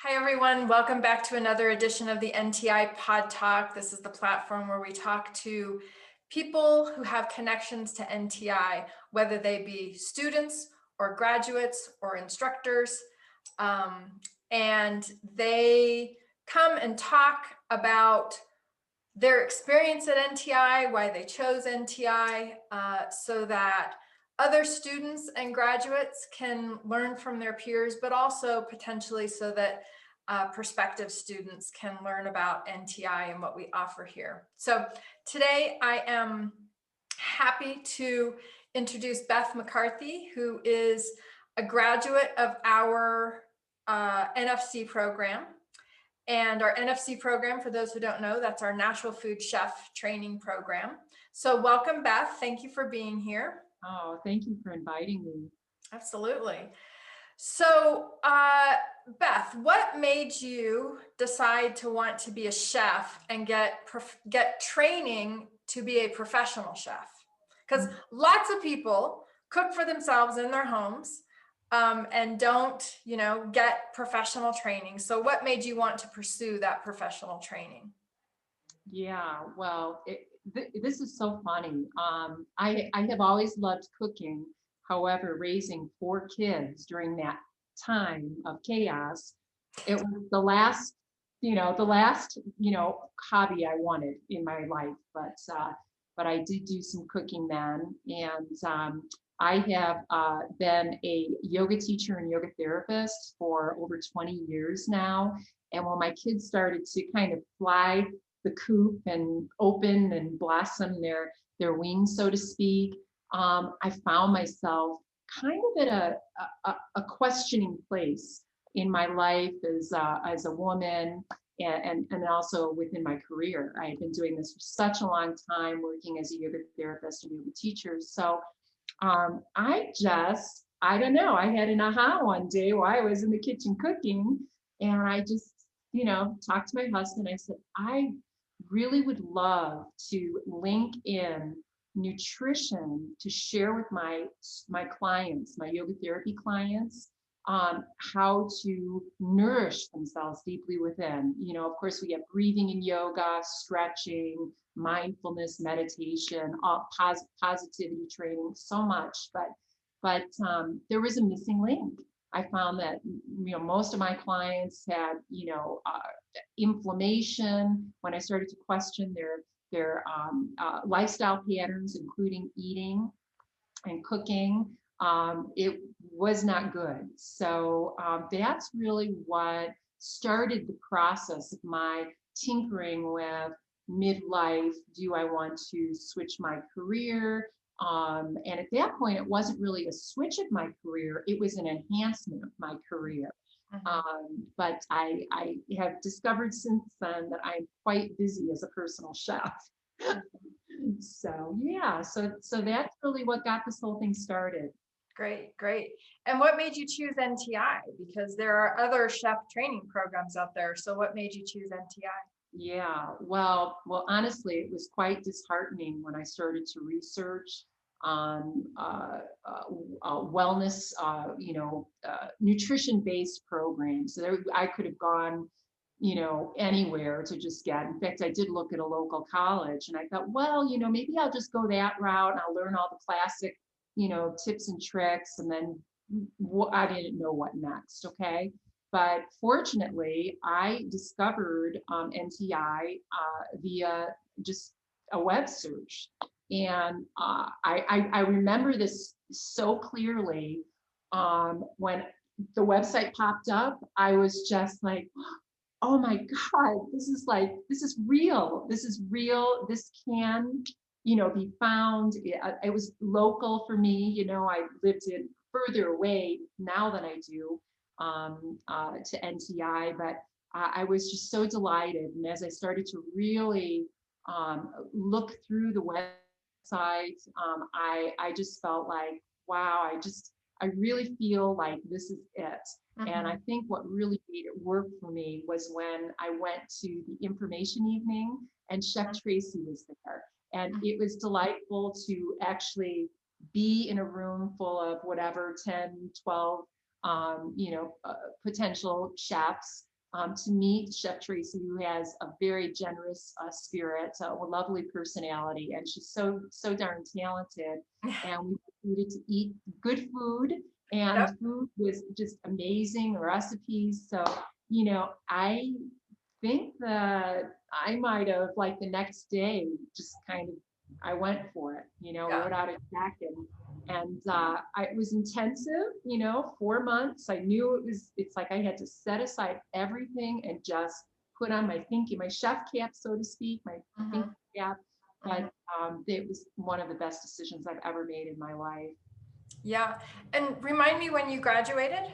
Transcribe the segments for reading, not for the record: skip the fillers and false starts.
Hi, everyone. Welcome back to another edition of the NTI PodTalk. This is the platform where we talk to people who have connections to NTI, whether they be students or graduates or instructors. And they come and talk about their experience at NTI, why they chose NTI, so that other students and graduates can learn from their peers, but also potentially so that prospective students can learn about NTI and what we offer here. So today I am happy to introduce Beth McCarthy, who is a graduate of our NFC program. And our NFC program, for those who don't know, that's our natural food chef training program. So welcome, Beth. Thank you for being here. Oh, thank you for inviting me. Absolutely. So, Beth, what made you decide to want to be a chef and get training to be a professional chef? Because lots of people cook for themselves in their homes and don't, get professional training. So, what made you want to pursue that professional training? Yeah, well, this is so funny. I have always loved cooking. However, raising four kids during that time of chaos, it was the last hobby I wanted in my life. But I did do some cooking then, and I have been a yoga teacher and yoga therapist for over 20 years now. And when my kids started to kind of fly the coop and open and blossom their wings, so to speak, I found myself kind of at a questioning place in my life as a woman and also within my career. I had been doing this for such a long time, working as a yoga therapist and yoga teacher. So I don't know, I had an aha one day while I was in the kitchen cooking, and I just, talked to my husband. I said, I really would love to link in nutrition to share with my clients, my yoga therapy clients, how to nourish themselves deeply within. Of course, we have breathing in yoga, stretching, mindfulness, meditation, all positivity training, so much. But there was a missing link. I found that most of my clients had inflammation. When I started to question their lifestyle patterns, including eating and cooking, it was not good. So that's really what started the process of my tinkering with midlife. Do I want to switch my career? And at that point, it wasn't really a switch of my career, it was an enhancement of my career. But I have discovered since then that I'm quite busy as a personal chef. So yeah, so that's really what got this whole thing started. Great, great. And what made you choose NTI? Because there are other chef training programs out there. So what made you choose NTI? Yeah, well, honestly, it was quite disheartening when I started to research on wellness, nutrition-based programs. So I could have gone, anywhere to just get. In fact, I did look at a local college, and I thought, well, maybe I'll just go that route and I'll learn all the classic, tips and tricks, and then I didn't know what next. Okay. But fortunately, I discovered NTI via just a web search. And I remember this so clearly. When the website popped up, I was just like, oh my God, this is real. This is real. This can, be found. It was local for me. I lived in further away now than I do to NTI, but I was just so delighted. And as I started to really look through the website, I just felt like, wow, I really feel like this is it. And I think what really made it work for me was when I went to the information evening and Chef Tracy was there. And it was delightful to actually be in a room full of whatever, 10, 12, potential chefs to meet Chef Tracy, who has a very generous spirit, a lovely personality, and she's so darn talented. And we proceeded to eat good food, and Yep. the food was just amazing, the recipes. So, I think that I might have, like, the next day, just kind of, I went for it, Yeah. wrote out a check, it was intensive, 4 months. I knew it's like I had to set aside everything and just put on my chef cap, so to speak, my thinking Mhm. cap. Mhm. But it was one of the best decisions I've ever made in my life. Yeah. And remind me when you graduated?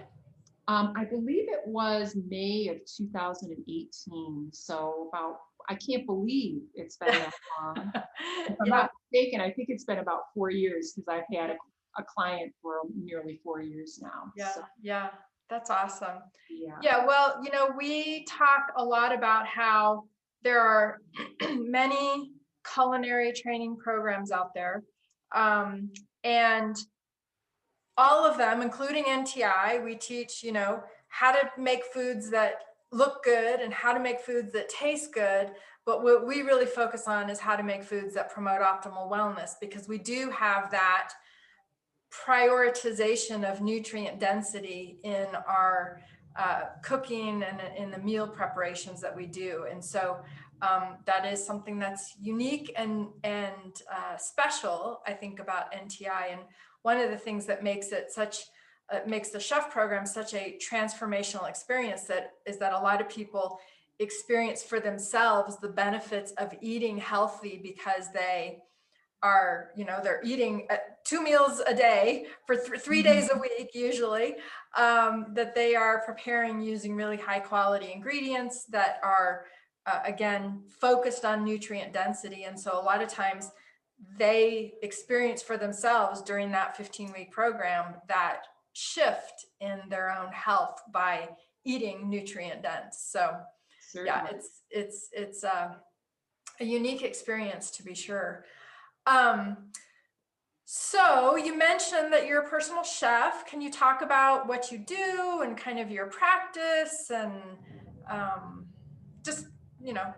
I believe it was May of 2018. So I can't believe it's been that long. If I'm Yeah. not mistaken, I think it's been about 4 years because I've had a client for nearly 4 years now. Yeah. So Yeah. That's awesome. yeah, Yeah. Well, we talk a lot about how there are many culinary training programs out there. And all of them, including NTI, we teach, how to make foods that look good and how to make foods that taste good. But what we really focus on is how to make foods that promote optimal wellness, because we do have that prioritization of nutrient density in our cooking and in the meal preparations that we do. And so that is something that's unique and special, I think, about NTI. And one of the things that makes the chef program such a transformational experience that is that a lot of people experience for themselves the benefits of eating healthy, because they're eating 2 meals a day for 3 days a week usually, that they are preparing using really high quality ingredients that are again focused on nutrient density. And so a lot of times they experience for themselves during that 15-week program that shift in their own health by eating nutrient dense. So yeah, certainly. it's a unique experience, to be sure. um, so you mentioned that you're a personal chef. Can you talk about what you do and kind of your practice, and um, just,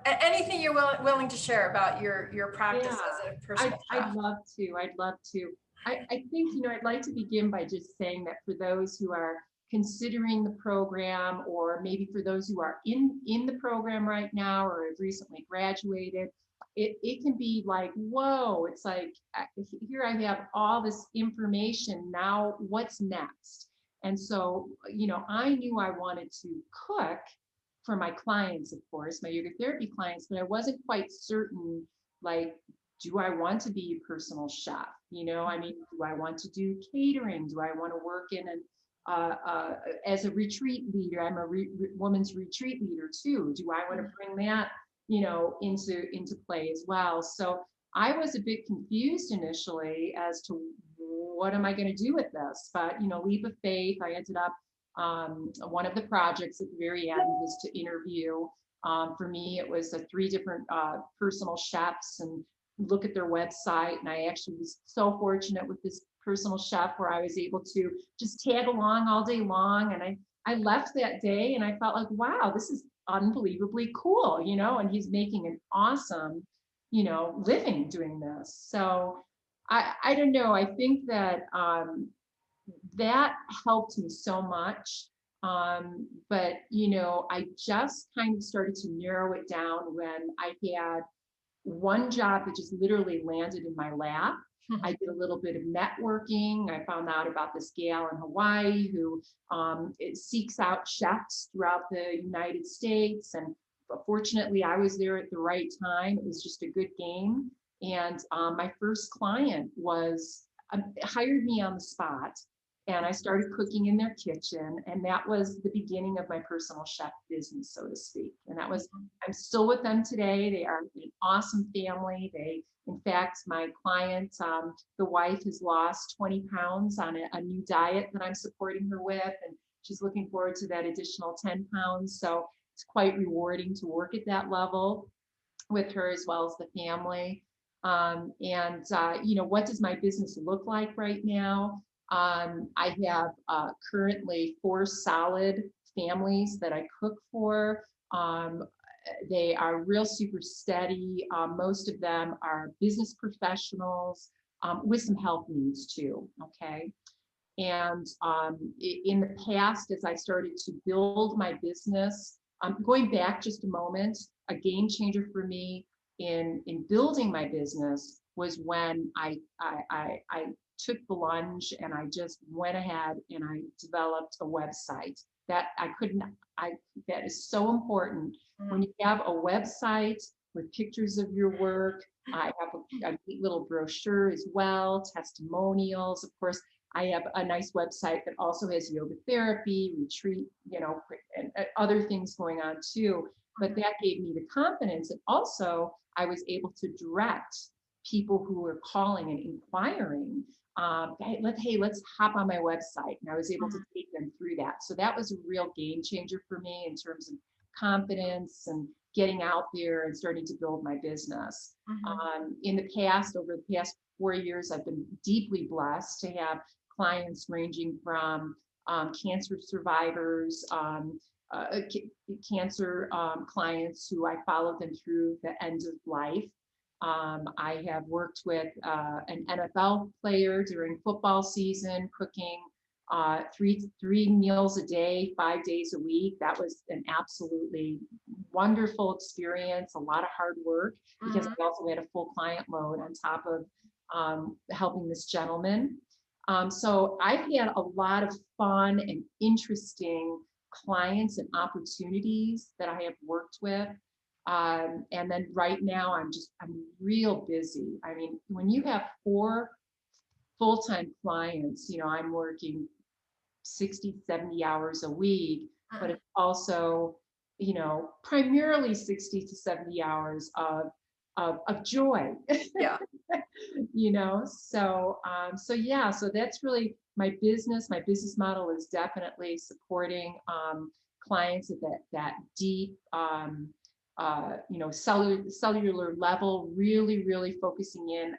anything you're willing to share about your practice Yeah, as a I'd, personal I'd chef? love to. I'd love to. I think, I'd like to begin by just saying that for those who are considering the program, or maybe for those who are in the program right now or have recently graduated, it can be like, whoa, it's like, here I have all this information. Now what's next? And so, I knew I wanted to cook for my clients, of course, my yoga therapy clients, but I wasn't quite certain, like, do I want to be a personal chef? I mean, do I want to do catering? Do I want to work in as a retreat leader? I'm a women's retreat leader too. Do I want to bring that, into play as well? So I was a bit confused initially as to what am I going to do with this, but leap of faith. I ended up, one of the projects at the very end was to interview. For me, it was 3 different personal chefs and look at their website. And I actually was so fortunate with this personal chef where I was able to just tag along all day long. And I left that day and I felt like, wow, this is unbelievably cool, and he's making an awesome, living doing this. So I don't know. I think that that helped me so much. But I just kind of started to narrow it down when I had one job that just literally landed in my lap. I did a little bit of networking. I found out about this gal in Hawaii who it seeks out chefs throughout the United States. And fortunately, I was there at the right time. It was just a good game. And my first client hired me on the spot. And I started cooking in their kitchen. And that was the beginning of my personal chef business, so to speak. And I'm still with them today. They are an awesome family. In fact, my client, the wife has lost 20 pounds on a new diet that I'm supporting her with, and she's looking forward to that additional 10 pounds. So it's quite rewarding to work at that level with her as well as the family. What does my business look like right now? I have currently 4 solid families that I cook for. They are real super steady. Most of them are business professionals with some health needs too. Okay. And in the past, as I started to build my business, going back just a moment, a game changer for me in building my business was when I took the plunge and I just went ahead and I developed a website that I couldn't, I, that is so important. When you have a website with pictures of your work, I have a neat little brochure as well, testimonials, of course. I have a nice website that also has yoga therapy, retreat, and other things going on too. But that gave me the confidence. And also, I was able to direct people who were calling and inquiring. Let's hop on my website. And I was able to take them through that. So that was a real game changer for me in terms of confidence and getting out there and starting to build my business. In the past, over the past 4 years, I've been deeply blessed to have clients ranging from cancer survivors, cancer clients who I followed them through the end of life. I have worked with an NFL player during football season, cooking three meals a day, 5 days a week. That was an absolutely wonderful experience, a lot of hard work, because I also had a full client load on top of helping this gentleman. So I've had a lot of fun and interesting clients and opportunities that I have worked with. And then right now I'm real busy. I mean, when you have 4 full-time clients, I'm working 60, 70 hours a week, but it's also, primarily 60 to 70 hours of joy. Yeah. So that's really my business. My business model is definitely supporting clients at that deep, cellular level, really focusing in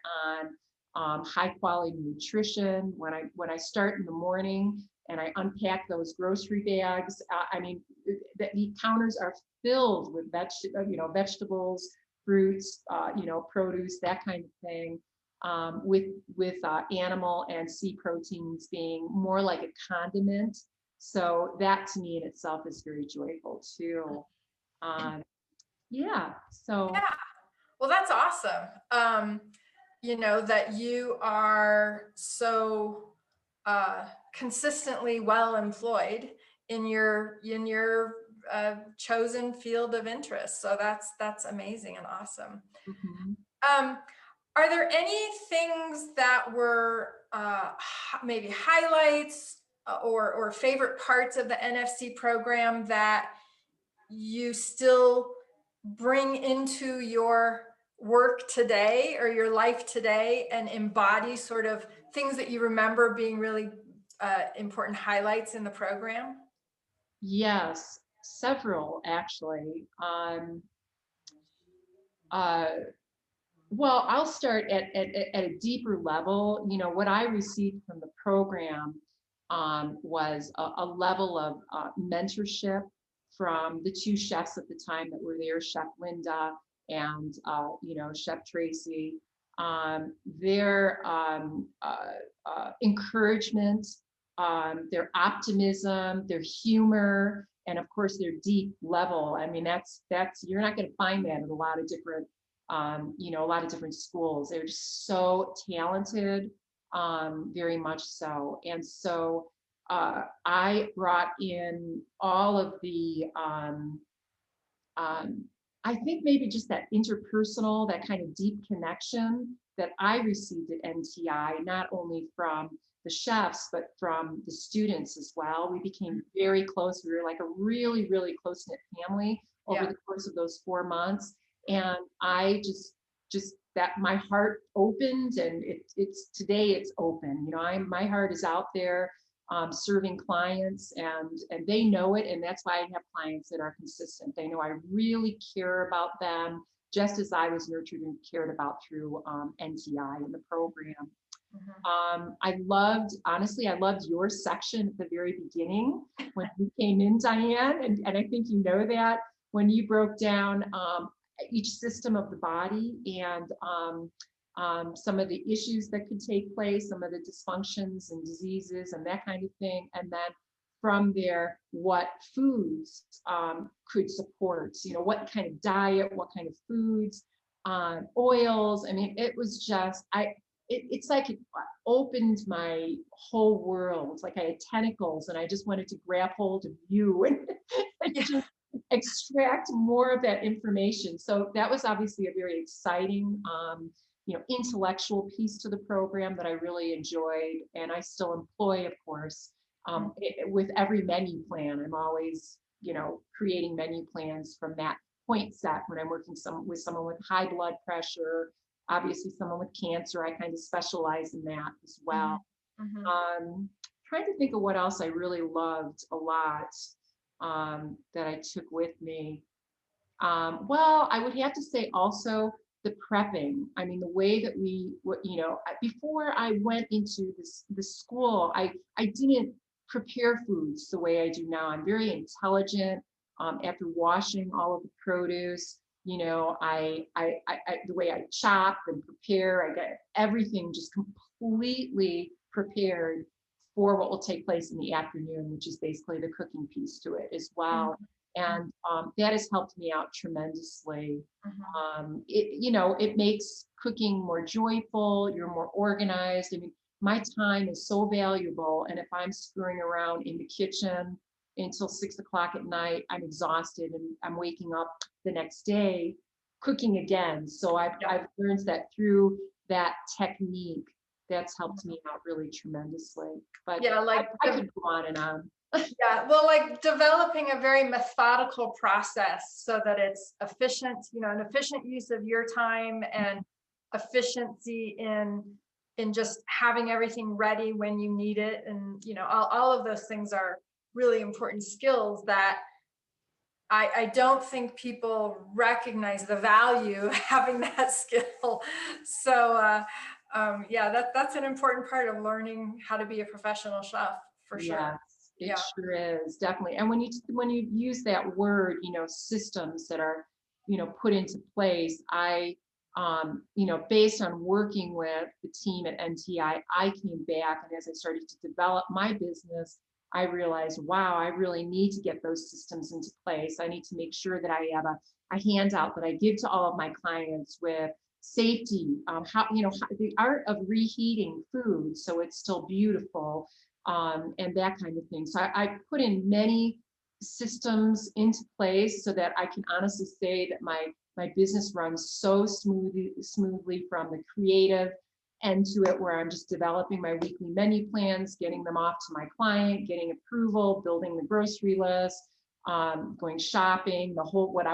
on high quality nutrition. When I start in the morning and I unpack those grocery bags, the counters are filled with vegetables, fruits, produce, that kind of thing, with animal and sea proteins being more like a condiment. So that to me in itself is very joyful too. Yeah. So. Yeah. Well, that's awesome. That you are so consistently well employed in your chosen field of interest. So that's amazing and awesome. Are there any things that were maybe highlights or favorite parts of the NFC program that you still bring into your work today or your life today and embody sort of things that you remember being really important highlights in the program? Yes, several actually. Well, I'll start at a deeper level. What I received from the program was a level of mentorship from the 2 chefs at the time that were there, Chef Linda and Chef Tracy. Their encouragement, their optimism, their humor, and of course their deep level. I mean, that's you're not going to find that in a lot of different schools. They're just so talented, very much so. And so I brought in all of the, I think maybe just that interpersonal, that kind of deep connection that I received at NTI, not only from the chefs, but from the students as well. We became very close. We were like a really, really close-knit family over the course of those 4 months. And I just that my heart opened, and it's today it's open. My heart is out there serving clients, and they know it, and that's why I have clients that are consistent. They know I really care about them, just as I was nurtured and cared about through NTI and the program. Honestly, I loved your section at the very beginning when you came in, Diane, and I think you know that when you broke down each system of the body and some of the issues that could take place, some of the dysfunctions and diseases and that kind of thing. And then from there, what foods could support, what kind of diet, what kind of foods, oils. I mean, it was just, it's like it opened my whole world. Like I had tentacles and I just wanted to grab hold of you and just extract more of that information. So that was obviously a very exciting, intellectual piece to the program that I really enjoyed. And I still employ, of course, with every menu plan. I'm always, creating menu plans from that point set when I'm working with someone with high blood pressure, obviously someone with cancer. I kind of specialize in that as well. Trying to think of what else I really loved a lot that I took with me. Well, I would have to say also the prepping. I mean, the way that before I went into this school, I didn't prepare foods the way I do now. I'm very intelligent. After washing all of the produce, I the way I chop and prepare, I get everything just completely prepared for what will take place in the afternoon, which is basically the cooking piece to it as well. And that has helped me out tremendously. It makes cooking more joyful. You're more organized. I mean, my time is so valuable. And if I'm screwing around in the kitchen until 6 o'clock at night, I'm exhausted and I'm waking up the next day cooking again. So I've learned that through that technique, that's helped me out really tremendously. But I could go on and on. Yeah, well, like developing a very methodical process so that it's efficient, an efficient use of your time and efficiency in just having everything ready when you need it. And, all of those things are really important skills that I don't think people recognize the value of having that skill. So, that's an important part of learning how to be a professional chef for sure. Yes, it sure is, definitely. And when you use that word, systems that are, put into place, based on working with the team at NTI, I came back, and as I started to develop my business, I realized, wow, I really need to get those systems into place. I need to make sure that I have a handout that I give to all of my clients with safety, the art of reheating food so it's still beautiful, and that kind of thing. So I put in many systems into place so that I can honestly say that my business runs so smoothly from the creative end to it, where I'm just developing my weekly menu plans, getting them off to my client, getting approval, building the grocery list, going shopping,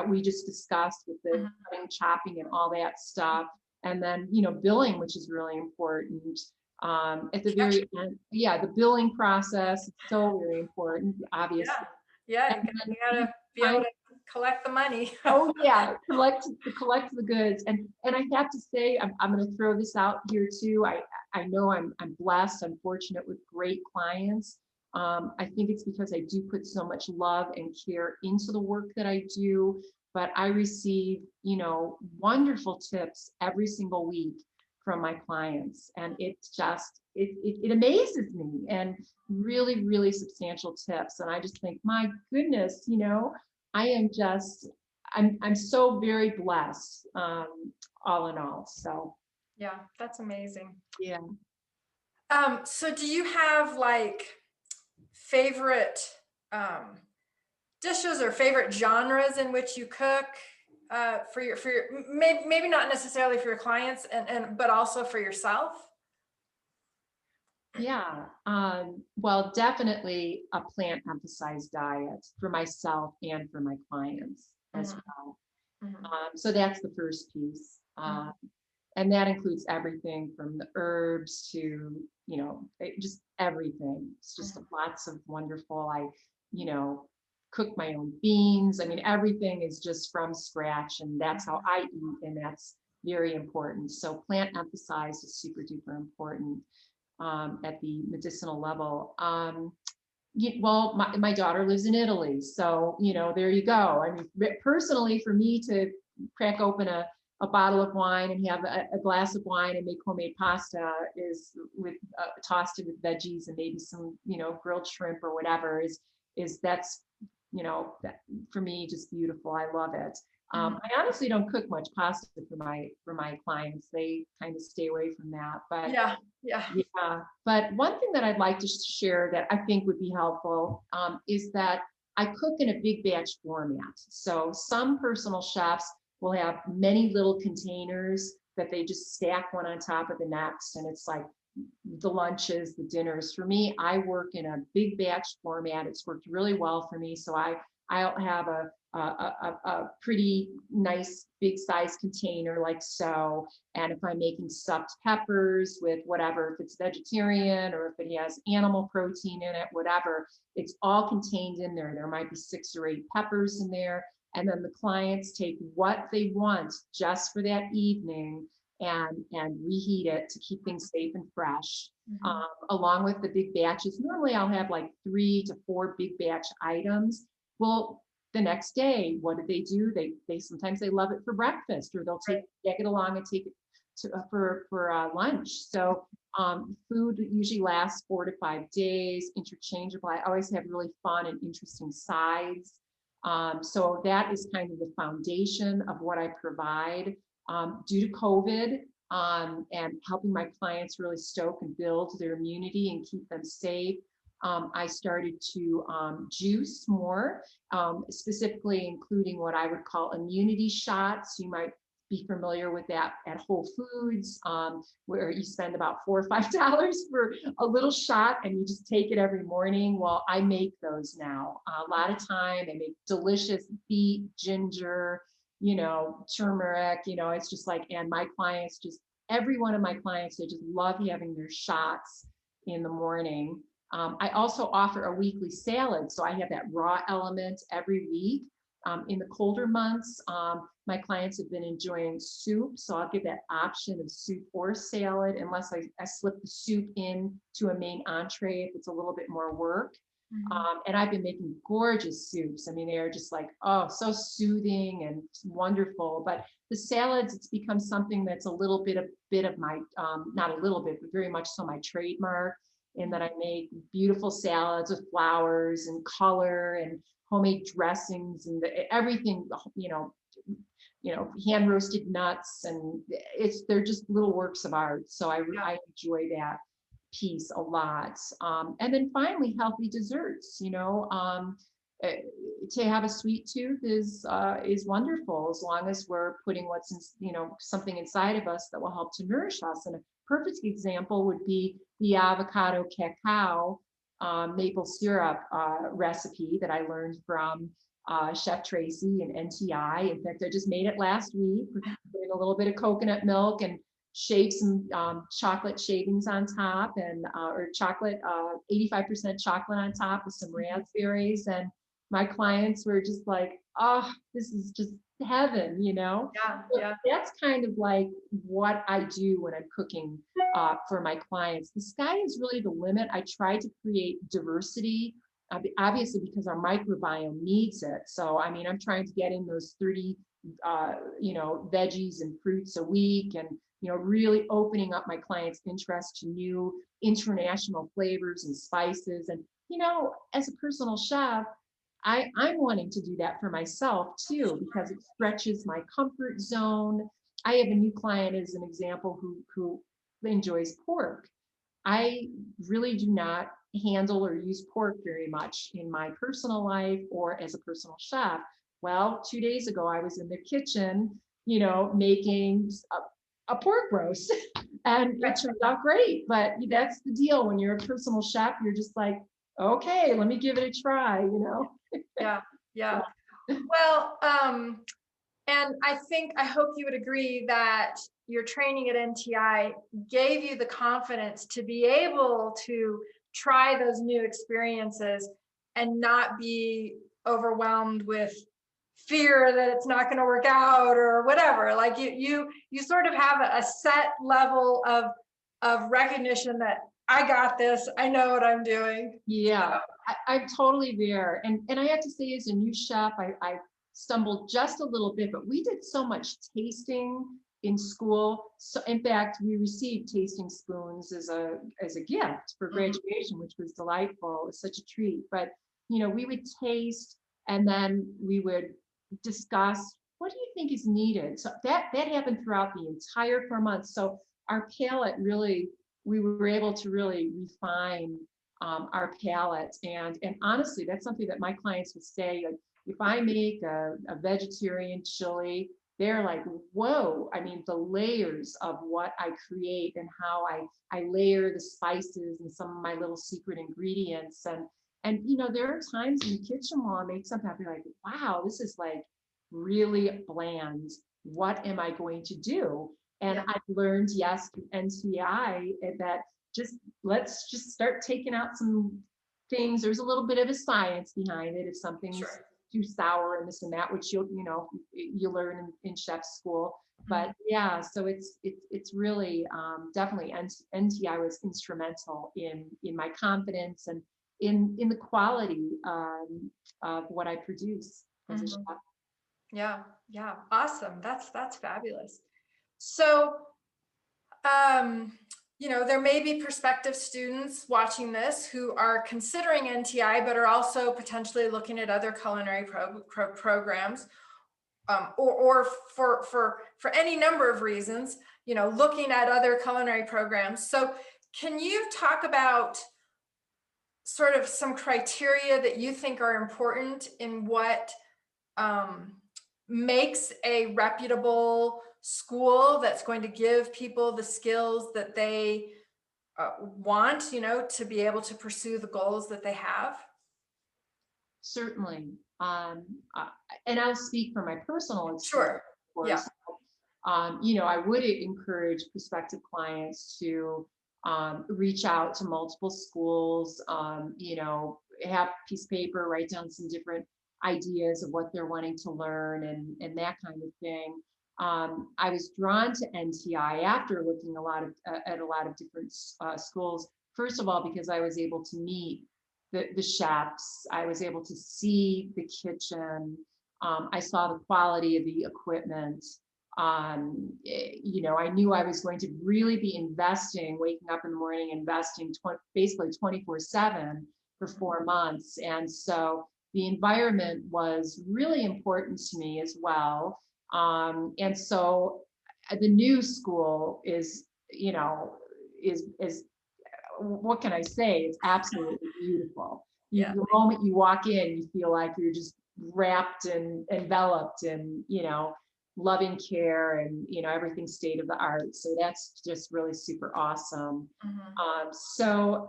we just discussed with the cutting, chopping, and all that stuff. And then, billing, which is really important. At the very end, the billing process is so very important, obviously. Yeah, you gotta be able to collect the money. Oh yeah, collect the goods. And I have to say, I'm going to throw this out here too. I know I'm blessed, I'm fortunate with great clients. I think it's because I do put so much love and care into the work that I do, but I receive, wonderful tips every single week from my clients. And it's just, it amazes me, and really, really substantial tips. And I just think, my goodness, I'm so very blessed, all in all. So. Yeah, that's amazing. Yeah. So do you have like favorite dishes or favorite genres in which you cook for your maybe not necessarily for your clients but also for yourself? Yeah. Well, definitely a plant emphasized diet for myself and for my clients as well. So that's the first piece. And that includes everything from the herbs to, just everything. It's just lots of wonderful, I cook my own beans. I mean, everything is just from scratch, and that's how I eat, and that's very important. So plant emphasized is super duper important. at the medicinal level. Well, my daughter lives in Italy, so there you go. I mean, personally, for me to crack open a bottle of wine and have a glass of wine and make homemade pasta is with tossed it with veggies and maybe some grilled shrimp or whatever is that's that for me just beautiful. I love it. I honestly don't cook much pasta for my clients. They kind of stay away from that, but Yeah. yeah. But one thing that I'd like to share that I think would be helpful is that I cook in a big batch format. So some personal chefs will have many little containers that they just stack one on top of the next, and it's like the lunches, the dinners. For me, I work in a big batch format. It's worked really well for me. So I'll have a pretty nice big size container like so. And if I'm making stuffed peppers with whatever, if it's vegetarian or if it has animal protein in it, whatever, it's all contained in there. There might be 6 or 8 peppers in there. And then the clients take what they want just for that evening and reheat it to keep things safe and fresh, along with the big batches. Normally I'll have like 3 to 4 big batch items. Well, the next day, what do? They sometimes they love it for breakfast, or they'll take it along and take it for lunch. So food usually lasts 4 to 5 days, interchangeable. I always have really fun and interesting sides. So that is kind of the foundation of what I provide. Due to COVID and helping my clients really stoke and build their immunity and keep them safe, I started to juice more, specifically including what I would call immunity shots. You might be familiar with that at Whole Foods, where you spend about $4 or $5 for a little shot and you just take it every morning. Well, I make those now. A lot of time I make delicious beet, ginger, turmeric, it's just like, and my clients every one of my clients, they just love having their shots in the morning. I also offer a weekly salad. So I have that raw element every week. In the colder months, my clients have been enjoying soup. So I'll give that option of soup or salad, unless I slip the soup in to a main entree if it's a little bit more work. And I've been making gorgeous soups. I mean, they are just like, oh, so soothing and wonderful. But the salads, it's become something that's a little bit of my, not a little bit, but very much so my trademark, in that I make beautiful salads with flowers and color and homemade dressings and everything, hand roasted nuts, and they're just little works of art. So I enjoy that piece a lot. And then finally, healthy desserts. To have a sweet tooth is wonderful, as long as we're putting what's in, something inside of us that will help to nourish us. And a perfect example would be the avocado cacao maple syrup recipe that I learned from Chef Tracy and NTI. In fact, I just made it last week with a little bit of coconut milk and shave some chocolate shavings on top, and or chocolate, 85% chocolate on top with some raspberries. And my clients were just like, oh, this is just heaven, Yeah. So that's kind of like what I do when I'm cooking for my clients. The sky is really the limit. I try to create diversity, obviously because our microbiome needs it. So, I mean, I'm trying to get in those 30, veggies and fruits a week, and really opening up my clients' interest to new international flavors and spices. And, as a personal chef, I'm wanting to do that for myself too, because it stretches my comfort zone. I have a new client, as an example, who enjoys pork. I really do not handle or use pork very much in my personal life or as a personal chef. Well, 2 days ago, I was in the kitchen, making a pork roast, and it turned out great. But that's the deal. When you're a personal chef, you're just like, okay, let me give it a try, Yeah. Well, and I hope you would agree that your training at NTI gave you the confidence to be able to try those new experiences and not be overwhelmed with fear that it's not going to work out or whatever. Like you sort of have a set level of recognition that I got this. I know what I'm doing. Yeah, I'm totally there. And I have to say, as a new chef, I stumbled just a little bit, but we did so much tasting in school. So in fact, we received tasting spoons as a gift for graduation, which was delightful. It was such a treat. But we would taste, and then we would discuss, what do you think is needed? So that happened throughout the entire 4 months. So our palate really, we were able to really refine our palate. And honestly, that's something that my clients would say, like, if I make a vegetarian chili, they're like, whoa, I mean, the layers of what I create and how I layer the spices and some of my little secret ingredients. And there are times in the kitchen while I make something, I'll be like, wow, this is like really bland. What am I going to do? And I've learned, yes, through NTI, that let's just start taking out some things. There's a little bit of a science behind it. If something's too sour and this and that, which you learn in chef school. But yeah, so it's really definitely NTI was instrumental in my confidence and in the quality of what I produce as a chef. Yeah, awesome. That's fabulous. So, there may be prospective students watching this who are considering NTI, but are also potentially looking at other culinary programs, or for any number of reasons, looking at other culinary programs. So can you talk about sort of some criteria that you think are important in what makes a reputable school that's going to give people the skills that they want, to be able to pursue the goals that they have? Certainly. And I'll speak from my personal experience, Sure. of course. I would encourage prospective clients to reach out to multiple schools, have a piece of paper, write down some different ideas of what they're wanting to learn and that kind of thing. I was drawn to NTI after looking at a lot of different schools. First of all, because I was able to meet the chefs, I was able to see the kitchen. I saw the quality of the equipment. I knew I was going to really be investing, waking up in the morning, investing basically 24/7 for 4 months. And so the environment was really important to me as well. And so the new school is what can I say? It's absolutely beautiful. The moment you walk in, you feel like you're just wrapped and enveloped in, loving care and, everything state of the art. So that's just really super awesome.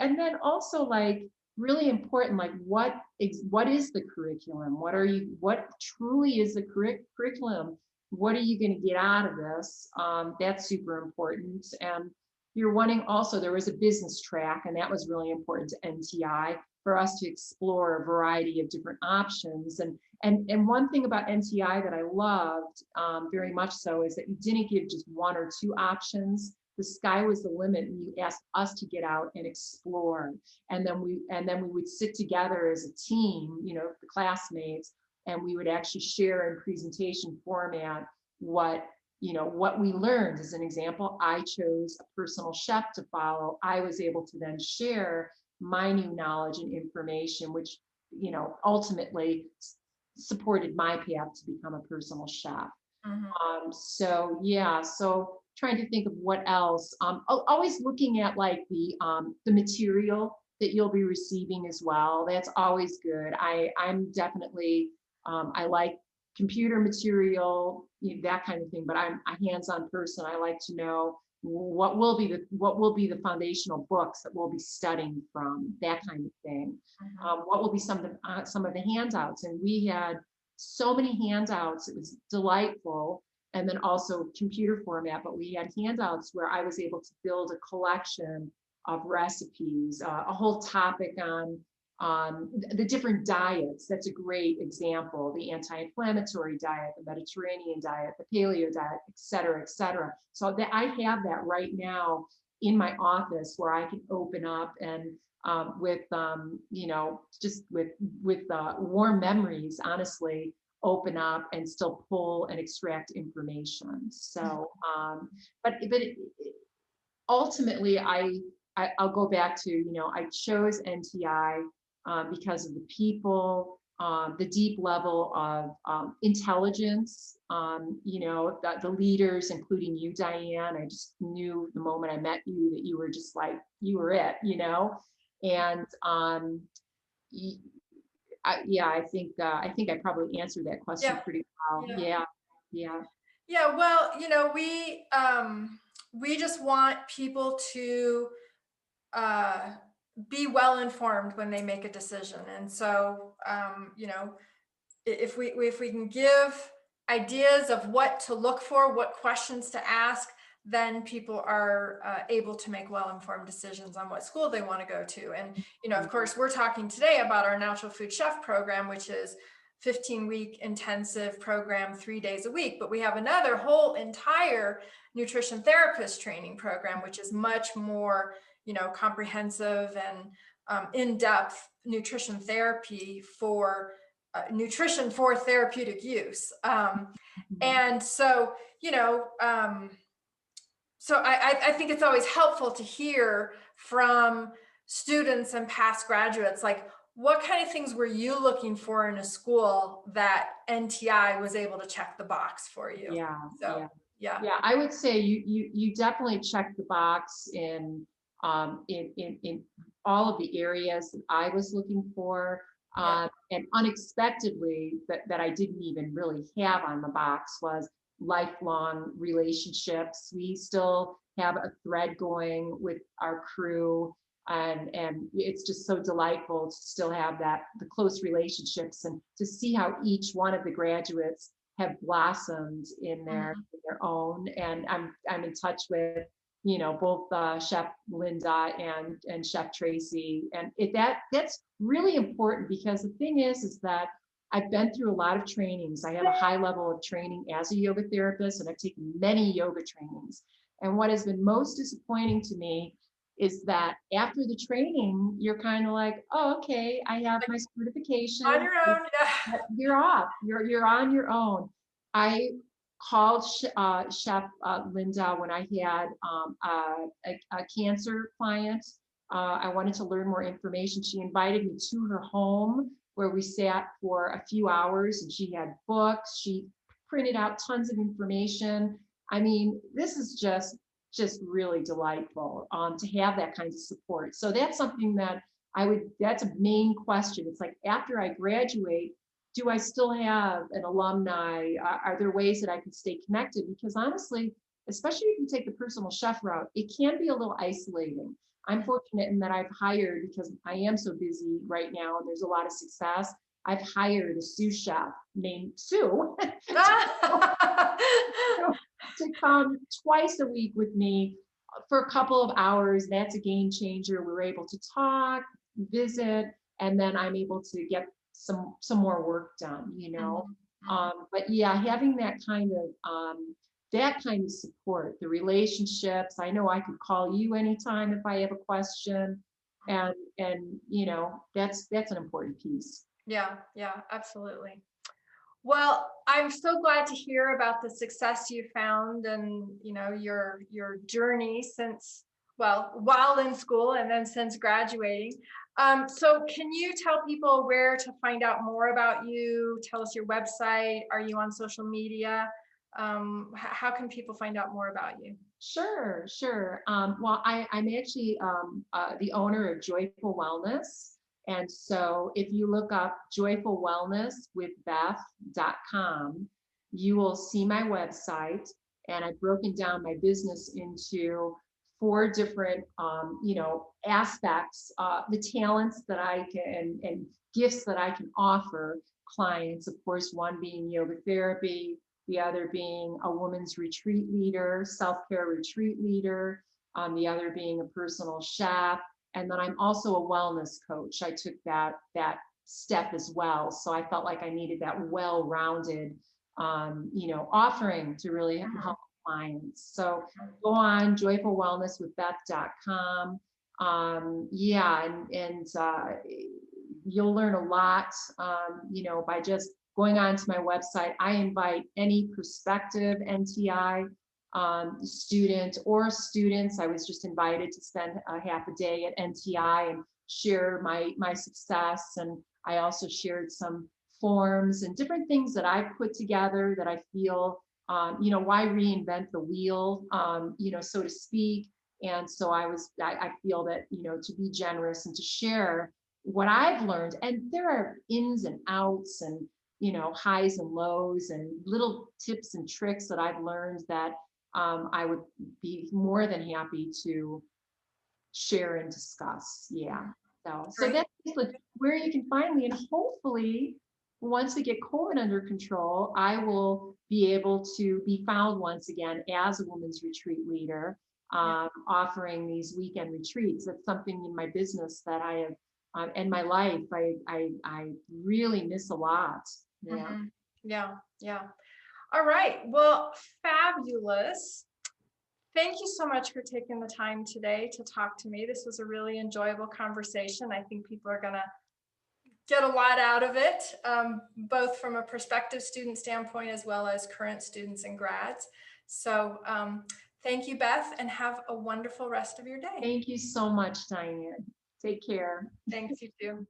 And then also, like, really important, like what is the curriculum? What truly is the curriculum? What are you going to get out of this? That's super important. And you're wanting also, there was a business track, and that was really important to NTI for us to explore a variety of different options. And one thing about NTI that I loved very much so is that you didn't give just one or two options. The sky was the limit, and you asked us to get out and explore. And then we would sit together as a team, the classmates, and we would actually share in presentation format what we learned. As an example, I chose a personal chef to follow. I was able to then share my new knowledge and information, which, ultimately supported my path to become a personal chef. So trying to think of what else. Always looking at like the material that you'll be receiving as well. That's always good. I'm definitely, I like computer material, that kind of thing, but I'm a hands-on person. I like to know what will be the foundational books that we'll be studying from, that kind of thing. What will be some of the handouts? And we had so many handouts. It was delightful. And then also computer format, but we had handouts where I was able to build a collection of recipes, a whole topic on the different diets. That's a great example. The anti-inflammatory diet, the Mediterranean diet, the paleo diet, et cetera, et cetera. So that I have that right now in my office where I can open up and with just with warm memories, honestly, open up and still pull and extract information. So, but ultimately, I'll go back to, I chose NTI because of the people, the deep level of intelligence, the leaders, including you, Dianne. I just knew the moment I met you that you were just like, you were it, and I think I probably answered that question Yeah. pretty well. Yeah. Yeah. Yeah, well, we just want people to be well informed when they make a decision. And so, if we can give ideas of what to look for, what questions to ask, then people are able to make well-informed decisions on what school they want to go to. And, of course, we're talking today about our Natural Food Chef program, which is 15-week intensive program, 3 days a week. But we have another whole entire nutrition therapist training program, which is much more, comprehensive and in-depth nutrition therapy for nutrition for therapeutic use. And so, so I think it's always helpful to hear from students and past graduates, like, what kind of things were you looking for in a school that NTI was able to check the box for you? Yeah. So, yeah. I would say you definitely checked the box in all of the areas that I was looking for. And unexpectedly, that I didn't even really have on the box was lifelong relationships. We still have a thread going with our crew, and it's just so delightful to still have the close relationships and to see how each one of the graduates have blossomed in their own. And I'm in touch with both Chef Linda and Chef Tracy, and that's really important, because the thing is that I've been through a lot of trainings. I have a high level of training as a yoga therapist, and I've taken many yoga trainings. And what has been most disappointing to me is that after the training, you're kind of like, oh, okay, I have my certification. On your own. Yeah. You're off. You're on your own. I called Chef Linda when I had a cancer client. I wanted to learn more information. She invited me to her home, where we sat for a few hours, and she had books. She printed out tons of information. I mean, this is just really delightful to have that kind of support. So that's something that that's a main question. It's like, after I graduate, do I still have an alumni? Are there ways that I can stay connected? Because honestly, especially if you take the personal chef route, it can be a little isolating. I'm fortunate in that I've hired, because I am so busy right now and there's a lot of success, I've hired a sous chef named Sue to come twice a week with me for a couple of hours. That's a game changer. We're able to talk, visit, and then I'm able to get some more work done, but yeah, having that kind of support, the relationships. I know I could call you anytime if I have a question, and that's an important piece. Yeah, absolutely. Well, I'm so glad to hear about the success you found, and your journey since, while in school and then since graduating. So can you tell people where to find out more about you? Tell us your website. Are you on social media? How can people find out more about you? Sure. Well, I'm actually the owner of Joyful Wellness. And so if you look up Joyful Wellness with Beth.com, you will see my website. And I've broken down my business into 4 different, aspects, the talents that I can, and gifts that I can offer clients. Of course, one being yoga therapy, the other being a woman's retreat leader, self-care retreat leader, the other being a personal chef. And then I'm also a wellness coach. I took that step as well. So I felt like I needed that well-rounded, offering to really help clients. So go on joyfulwellnesswithbeth.com. Yeah, and you'll learn a lot, by just going on to my website. I invite any prospective NTI student or students. I was just invited to spend a half a day at NTI and share my success. And I also shared some forms and different things that I put together that I feel, why reinvent the wheel, so to speak. And so I feel that, to be generous and to share what I've learned. And there are ins and outs and, highs and lows and little tips and tricks that I've learned that I would be more than happy to share and discuss. Yeah. So Great. that's basically where you can find me. And hopefully, once we get COVID under control, I will be able to be found once again as a women's retreat leader, Yeah. offering these weekend retreats. That's something in my business that I have, in my life, I really miss a lot. Yeah. Mhm. Yeah. Yeah. All right. Well, fabulous. Thank you so much for taking the time today to talk to me. This was a really enjoyable conversation. I think people are going to get a lot out of it, both from a prospective student standpoint as well as current students and grads. So thank you, Beth, and have a wonderful rest of your day. Thank you so much, Diane. Take care. Thanks, you too.